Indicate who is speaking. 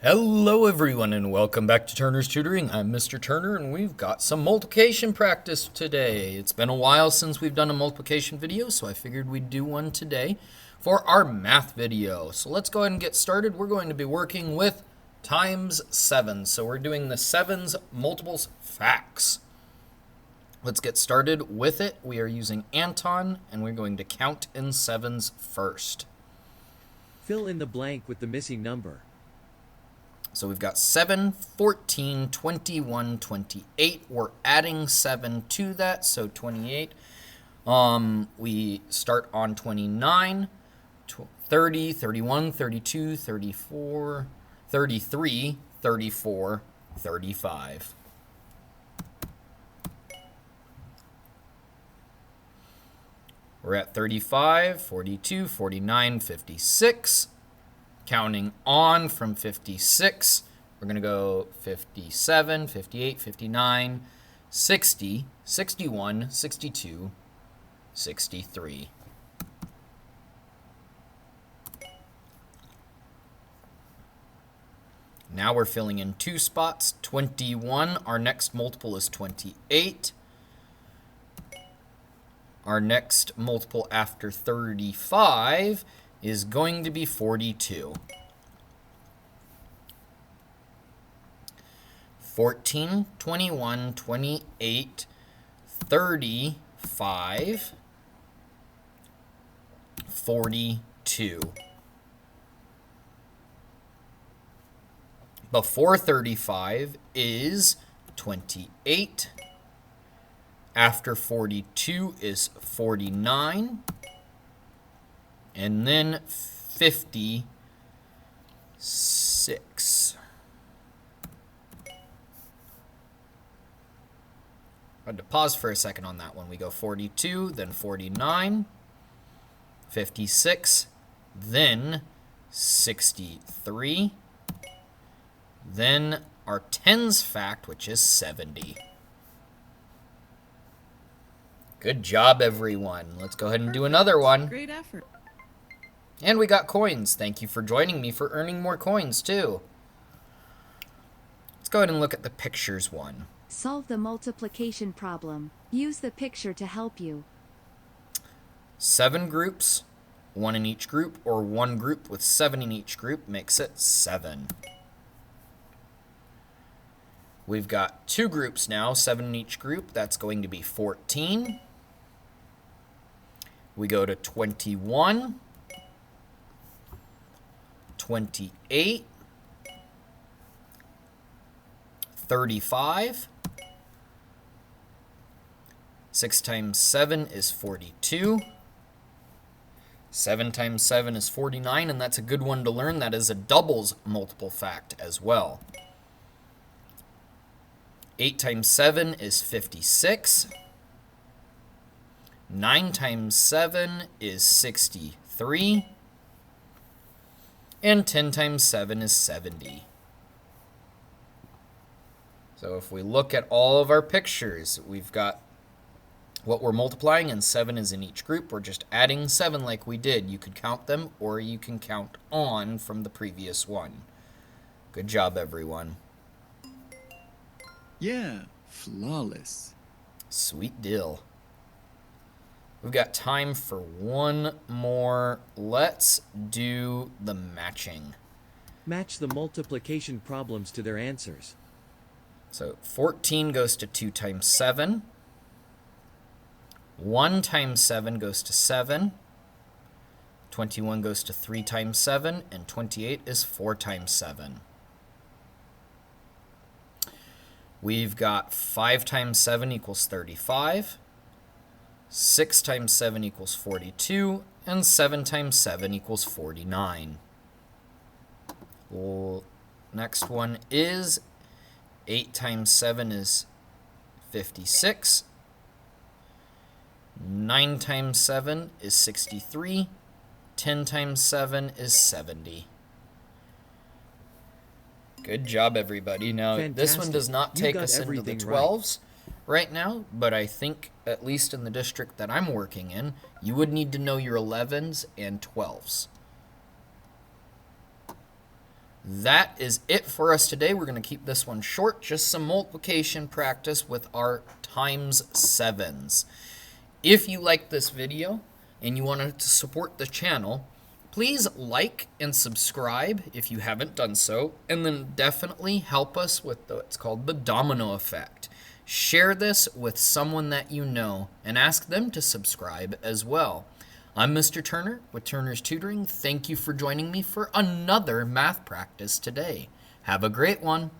Speaker 1: Hello everyone and welcome back to Turner's Tutoring. I'm Mr. Turner and we've got some multiplication practice today. It's been a while since we've done a multiplication video, so I figured we'd do one today for our math video. So let's go ahead and get started. We're going to be working with times 7. So we're doing the 7's multiples facts. Let's get started with it. We are using Anton and we're going to count in 7's first.
Speaker 2: Fill in the blank with the missing number.
Speaker 1: So we've got 7, 14, 21, 28. We're adding 7 to that, so 28. We start on 29, 30, 31, 32, 34, 33, 34, 35. We're at 35, 42, 49, 56. Counting on from 56, we're going to go 57, 58, 59, 60, 61, 62, 63. Now we're filling in 2 spots. 21, our next multiple is 28. Our next multiple after 35 is going to be 42. 14, 21, 28, 35, 42. Before 35 is 28. After 42 is 49. And then 56. I had to pause for a second on that one. We go 42, then 49, 56, then 63, then our tens fact, which is 70. Good job, everyone. Let's go ahead and do another one.
Speaker 3: Great effort.
Speaker 1: And we got coins. Thank you for joining me for earning more coins, too. Let's go ahead and look at the pictures one.
Speaker 4: Solve the multiplication problem. Use the picture to help you.
Speaker 1: 7 groups, 1 in each group, or 1 group with 7 in each group makes it 7. We've got 2 groups now, 7 in each group. That's going to be 14. We go to 21. 28, 35, 6 times 7 is 42, 7 times 7 is 49, and that's a good one to learn. That is a doubles multiple fact as well. 8 times 7 is 56, 9 times 7 is 63, and 10 times 7 is 70. So if we look at all of our pictures, we've got what we're multiplying, and 7 is in each group. We're just adding 7 like we did. You could count them, or you can count on from the previous one. Good job, everyone.
Speaker 5: Yeah, flawless.
Speaker 1: Sweet deal. We've got time for one more. Let's do the matching.
Speaker 2: Match the multiplication problems to their answers.
Speaker 1: So 14 goes to 2 times 7. 1 times 7 goes to 7. 21 goes to 3 times 7. And 28 is 4 times 7. We've got 5 times 7 equals 35. 6 times 7 equals 42, and 7 times 7 equals 49. Well, next one is 8 times 7 is 56. 9 times 7 is 63. 10 times 7 is 70. Good job, everybody. Now, this one does not take us into the 12s. Right now, but I think, at least in the district that I'm working in, you would need to know your 11s and 12s. that is it for us today. We're going to keep this one short, just some multiplication practice with our times sevens. If you like this video and you wanted to support the channel, please like and subscribe if you haven't done so, and then definitely help us with what's called the domino effect. Share this with someone that you know and ask them to subscribe as well. I'm Mr. Turner with Turner's Tutoring. Thank you for joining me for another math practice today. Have a great one.